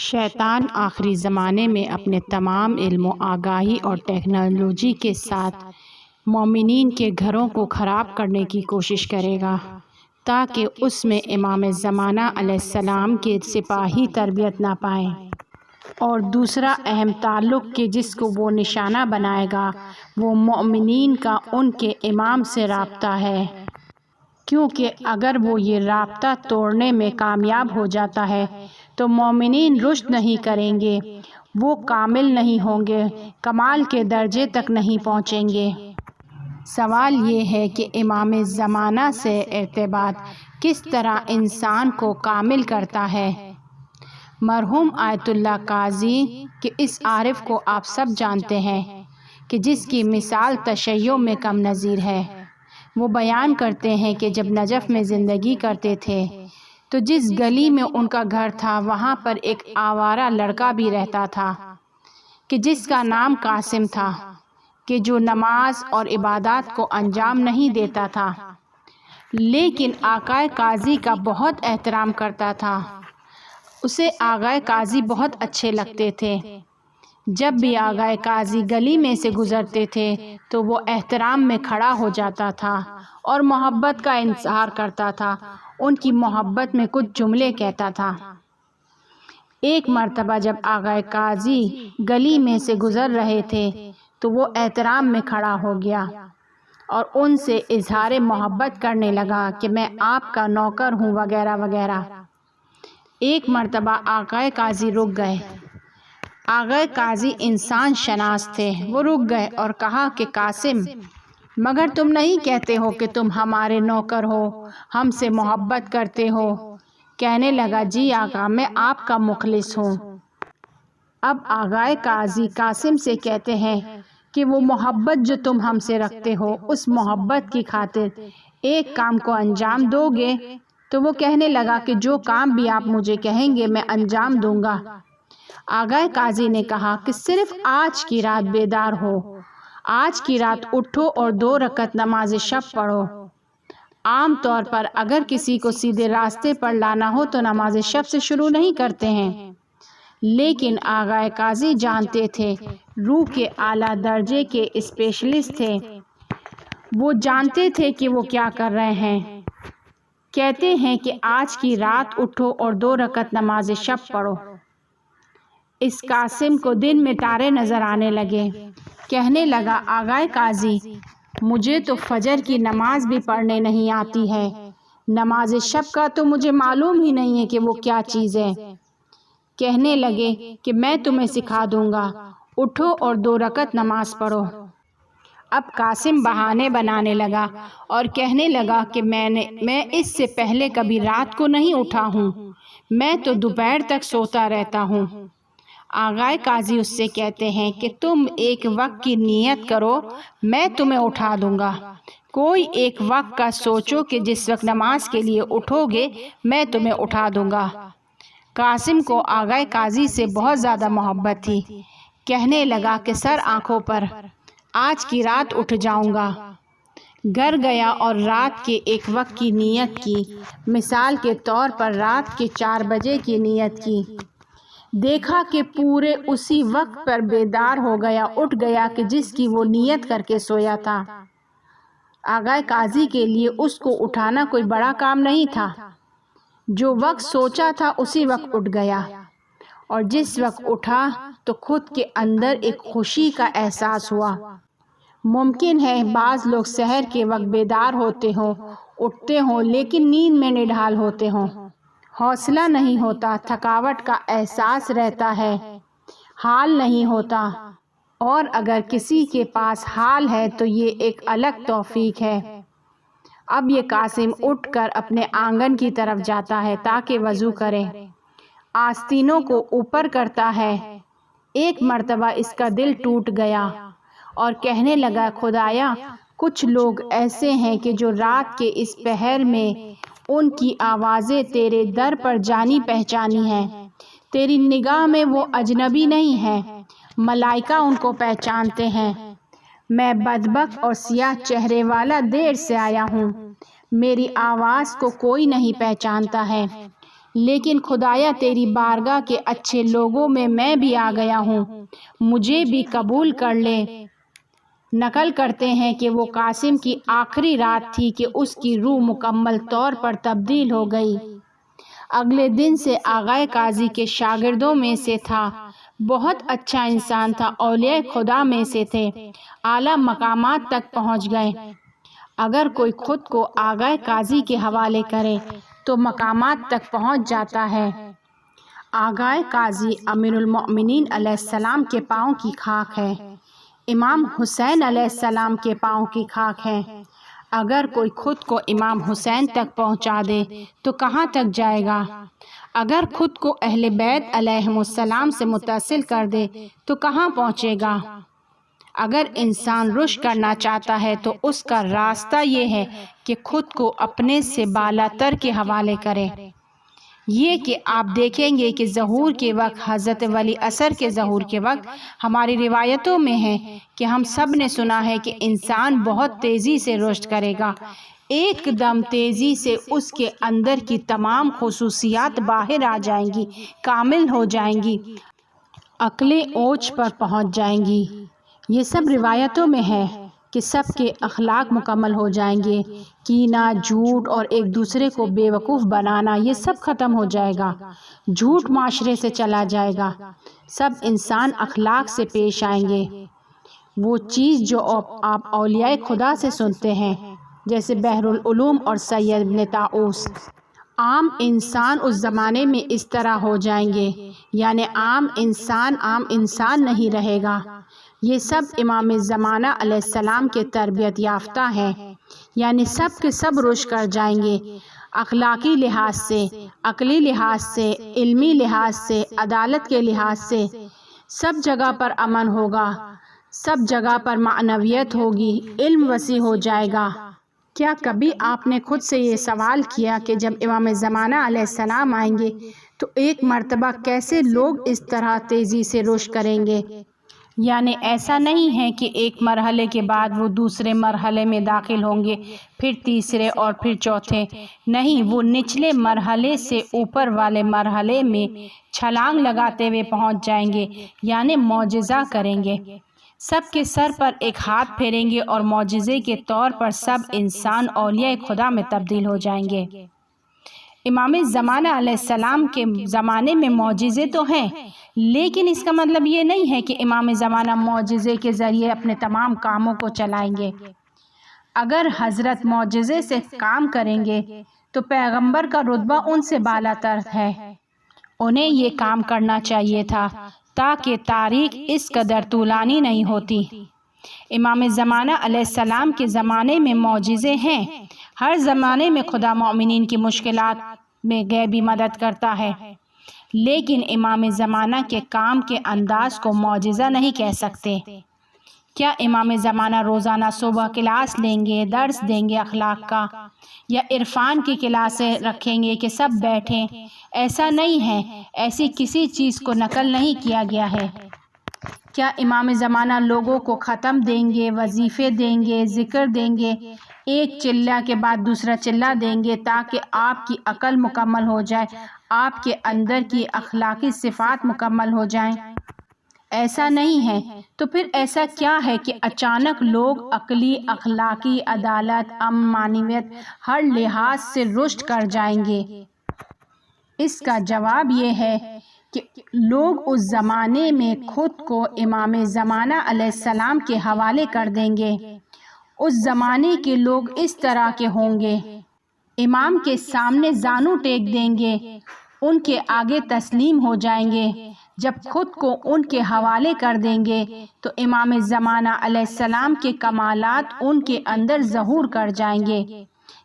شیطان آخری زمانے میں اپنے تمام علم و آگاہی اور ٹیکنالوجی کے ساتھ مومنین کے گھروں کو خراب کرنے کی کوشش کرے گا تاکہ اس میں امام زمانہ علیہ السلام کے سپاہی تربیت نہ پائیں۔ اور دوسرا اہم تعلق کہ جس کو وہ نشانہ بنائے گا وہ مومنین کا ان کے امام سے رابطہ ہے، کیونکہ اگر وہ یہ رابطہ توڑنے میں کامیاب ہو جاتا ہے تو مومنین رشد نہیں کریں گے، وہ کامل نہیں ہوں گے، کمال کے درجے تک نہیں پہنچیں گے۔ سوال یہ ہے کہ امام زمانہ سے ارتباط کس طرح انسان کو کامل کرتا ہے؟ مرحوم آیت اللہ قاضی کہ اس عارف کو آپ سب جانتے ہیں کہ جس کی مثال تشیع میں کم نظیر ہے۔ وہ بیان کرتے ہیں کہ جب نجف میں زندگی کرتے تھے تو جس گلی میں ان کا گھر تھا وہاں پر ایک آوارہ لڑکا بھی رہتا تھا کہ جس کا نام قاسم تھا، کہ جو نماز اور عبادات کو انجام نہیں دیتا تھا لیکن آقائے قاضی کا بہت احترام کرتا تھا۔ اسے آقائے قاضی بہت اچھے لگتے تھے۔ جب بھی آقائے قاضی گلی میں سے گزرتے تھے تو وہ احترام میں کھڑا ہو جاتا تھا اور محبت کا اظہار کرتا تھا، ان کی محبت میں کچھ جملے کہتا تھا۔ ایک مرتبہ جب آقائے قاضی گلی میں سے گزر رہے تھے تو وہ احترام میں کھڑا ہو گیا اور ان سے اظہار محبت کرنے لگا کہ میں آپ کا نوکر ہوں وغیرہ وغیرہ۔ ایک مرتبہ آقائے قاضی رک گئے۔ آقائے قاضی انسان شناس تھے، وہ رک گئے اور کہا کہ قاسم، مگر تم نہیں کہتے ہو کہ تم ہمارے نوکر ہو، ہم سے محبت کرتے ہو؟ کہنے لگا جی آقا، میں آپ کا مخلص ہوں۔ اب آقائے قاضی قاسم سے کہتے ہیں کہ وہ محبت جو تم ہم سے رکھتے ہو اس محبت کی خاطر ایک کام کو انجام دو گے؟ تو وہ کہنے لگا کہ جو کام بھی آپ مجھے کہیں گے میں انجام دوں گا۔ آقائے قاضی نے کہا کہ صرف آج کی رات بیدار ہو، آج کی رات اٹھو اور 2 رکعت نماز شب پڑھو۔ عام طور پر اگر کسی کو سیدھے راستے پر لانا ہو تو نماز شب سے شروع نہیں کرتے ہیں، لیکن آقائے قاضی جانتے تھے، روح کے اعلیٰ درجے کے اسپیشلسٹ تھے، وہ جانتے تھے کہ وہ کیا کر رہے ہیں۔ کہتے ہیں کہ آج کی رات اٹھو اور 2 رکعت نماز شب پڑھو۔ اس قاسم کو دن میں تارے نظر آنے لگے۔ کہنے لگا آقائے قاضی، مجھے تو فجر کی نماز بھی پڑھنے نہیں آتی ہے، نماز شب کا تو مجھے معلوم ہی نہیں ہے کہ وہ کیا چیز ہے۔ کہنے لگے کہ میں تمہیں سکھا دوں گا، اٹھو اور 2 رکعت نماز پڑھو۔ اب قاسم بہانے بنانے لگا اور کہنے لگا کہ میں اس سے پہلے کبھی رات کو نہیں اٹھا ہوں، میں تو دوپہر تک سوتا رہتا ہوں۔ آقائے قاضی اس سے کہتے ہیں کہ تم ایک وقت کی نیت کرو، میں تمہیں اٹھا دوں گا۔ کوئی ایک وقت کا سوچو کہ جس وقت نماز کے لیے اٹھو گے میں تمہیں اٹھا دوں گا۔ قاسم کو آقائے قاضی سے بہت زیادہ محبت تھی۔ کہنے لگا کہ سر آنکھوں پر، آج کی رات اٹھ جاؤں گا۔ گھر گیا اور رات کے ایک وقت کی نیت کی، مثال کے طور پر رات کے 4 بجے کی نیت کی۔ دیکھا کہ پورے اسی وقت پر بیدار ہو گیا، اٹھ گیا کہ جس کی وہ نیت کر کے سویا تھا۔ آقائے قاضی کے لیے اس کو اٹھانا کوئی بڑا کام نہیں تھا، جو وقت سوچا تھا اسی وقت اٹھ گیا، اور جس وقت اٹھا تو خود کے اندر ایک خوشی کا احساس ہوا۔ ممکن ہے بعض لوگ سحر کے وقت بیدار ہوتے ہوں، اٹھتے ہوں، لیکن نیند میں نڈھال ہوتے ہوں، حوصلہ نہیں ہوتا، تھکاوٹ کا احساس رہتا ہے، حال نہیں ہوتا، اور اگر کسی کے پاس حال ہے تو یہ ایک الگ توفیق ہے۔ اب یہ قاسم اٹھ کر اپنے آنگن کی طرف جاتا ہے تاکہ وضو کرے، آستینوں کو اوپر کرتا ہے۔ ایک مرتبہ اس کا دل ٹوٹ گیا اور کہنے لگا خدایا، کچھ لوگ ایسے ہیں کہ جو رات کے اس پہر میں ان کی آوازیں تیرے در پر جانی پہچانی ہیں، تیری نگاہ میں وہ اجنبی نہیں ہیں، ملائکہ ان کو پہچانتے ہیں۔ میں بدبخت اور سیاہ چہرے والا دیر سے آیا ہوں، میری آواز کو کوئی نہیں پہچانتا ہے، لیکن خدایا تیری بارگاہ کے اچھے لوگوں میں بھی آ گیا ہوں، مجھے بھی قبول کر لے۔ نقل کرتے ہیں کہ وہ قاسم کی آخری رات تھی کہ اس کی روح مکمل طور پر تبدیل ہو گئی۔ اگلے دن سے آغائے قاضی کے شاگردوں میں سے تھا، بہت اچھا انسان تھا، اولیاء خدا میں سے تھے، اعلیٰ مقامات تک پہنچ گئے۔ اگر کوئی خود کو آغائے قاضی کے حوالے کرے تو مقامات تک پہنچ جاتا ہے۔ آغائے قاضی امیر المؤمنین علیہ السلام کے پاؤں کی خاک ہے، امام حسین علیہ السلام کے پاؤں کی خاک ہے۔ اگر کوئی خود کو امام حسین تک پہنچا دے تو کہاں تک جائے گا؟ اگر خود کو اہل بیت علیہم السلام سے متصل کر دے تو کہاں پہنچے گا؟ اگر انسان رشد کرنا چاہتا ہے تو اس کا راستہ یہ ہے کہ خود کو اپنے سے بالا تر کے حوالے کرے۔ یہ کہ آپ دیکھیں گے کہ ظہور کے وقت، حضرت ولی عصر کے ظہور کے وقت، ہماری روایتوں میں ہے کہ ہم سب نے سنا ہے کہ انسان بہت تیزی سے رشد کرے گا، ایک دم تیزی سے اس کے اندر کی تمام خصوصیات باہر آ جائیں گی، کامل ہو جائیں گی، عقلیں اوج پر پہنچ جائیں گی۔ یہ سب روایتوں میں ہے کہ سب کے اخلاق مکمل ہو جائیں گے، کینہ، جھوٹ اور ایک دوسرے کو بے وقوف بنانا یہ سب ختم ہو جائے گا، جھوٹ معاشرے سے چلا جائے گا، سب انسان اخلاق سے پیش آئیں گے۔ وہ چیز جو آپ اولیاء خدا سے سنتے ہیں، جیسے بحر العلوم اور سید ابن طاؤس، عام انسان اس زمانے میں اس طرح ہو جائیں گے، یعنی عام انسان نہیں رہے گا۔ یہ سب امام زمانہ علیہ السلام کے تربیت یافتہ ہیں، یعنی سب کے سب رشد کر جائیں گے، اخلاقی لحاظ سے، عقلی لحاظ سے، علمی لحاظ سے، عدالت کے لحاظ سے، سب جگہ پر امن ہوگا، سب جگہ پر معنویت ہوگی، علم وسیع ہو جائے گا۔ کیا کبھی آپ نے خود سے یہ سوال کیا کہ جب امام زمانہ علیہ السلام آئیں گے تو ایک مرتبہ کیسے لوگ اس طرح تیزی سے رشد کریں گے؟ یعنی ایسا نہیں ہے کہ ایک مرحلے کے بعد وہ دوسرے مرحلے میں داخل ہوں گے، پھر تیسرے اور پھر چوتھے، نہیں، وہ نچلے مرحلے سے اوپر والے مرحلے میں چھلانگ لگاتے ہوئے پہنچ جائیں گے، یعنی معجزہ کریں گے، سب کے سر پر ایک ہاتھ پھیریں گے اور معجزے کے طور پر سب انسان اولیاء خدا میں تبدیل ہو جائیں گے۔ امام زمانہ علیہ السلام کے زمانے میں معجزے تو ہیں، لیکن اس کا مطلب یہ نہیں ہے کہ امام زمانہ معجزے کے ذریعے اپنے تمام کاموں کو چلائیں گے۔ اگر حضرت معجزے سے کام کریں گے تو پیغمبر کا رتبہ ان سے بالا تر ہے، انہیں یہ کام کرنا چاہیے تھا تاکہ تاریخ اس قدر طولانی نہیں ہوتی۔ امام زمانہ علیہ السلام کے زمانے میں معجزے ہیں، ہر زمانے میں خدا مومنین کی مشکلات میں غیبی مدد کرتا ہے، لیکن امام زمانہ کے کام کے انداز کو معجزہ نہیں کہہ سکتے۔ کیا امام زمانہ روزانہ صبح کلاس لیں گے، درس دیں گے اخلاق کا، یا عرفان کی کلاسیں رکھیں گے کہ سب بیٹھیں؟ ایسا نہیں ہے، ایسی کسی چیز کو نقل نہیں کیا گیا ہے۔ کیا امام زمانہ لوگوں کو ختم دیں گے، وظیفے دیں گے، ذکر دیں گے، ایک چلہ کے بعد دوسرا چلہ دیں گے تاکہ آپ کی عقل مکمل ہو جائے، آپ کے اندر کی اخلاقی صفات مکمل ہو جائیں؟ ایسا نہیں ہے۔ تو پھر ایسا کیا ہے کہ اچانک لوگ عقلی، اخلاقی، عدالت، امن، معنویت ہر لحاظ سے رشد کر جائیں گے؟ اس کا جواب یہ ہے کہ لوگ اس زمانے میں خود کو امام زمانہ علیہ السلام کے حوالے کر دیں گے۔ اس زمانے کے لوگ اس طرح کے ہوں گے، امام کے سامنے زانو ٹیک دیں گے، ان کے آگے تسلیم ہو جائیں گے۔ جب خود کو ان کے حوالے کر دیں گے تو امام زمانہ علیہ السلام کے کمالات ان کے اندر ظہور کر جائیں گے،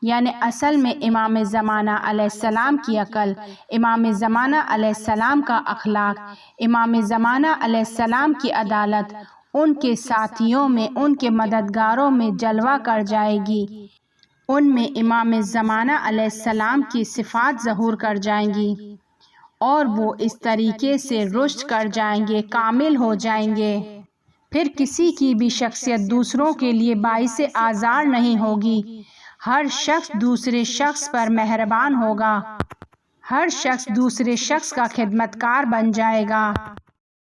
یعنی اصل میں امام زمانہ علیہ السلام کی عقل، امام زمانہ علیہ السلام کا اخلاق، امام زمانہ علیہ السلام کی عدالت ان کے ساتھیوں میں، ان کے مددگاروں میں جلوہ کر جائے گی، ان میں امام زمانہ علیہ السلام کی صفات ظہور کر جائیں گی، اور وہ اس طریقے سے رشد کر جائیں گے، کامل ہو جائیں گے۔ پھر کسی کی بھی شخصیت دوسروں کے لیے باعث آزار نہیں ہوگی، ہر شخص دوسرے شخص پر مہربان ہوگا، ہر شخص دوسرے شخص کا خدمتگار بن جائے گا۔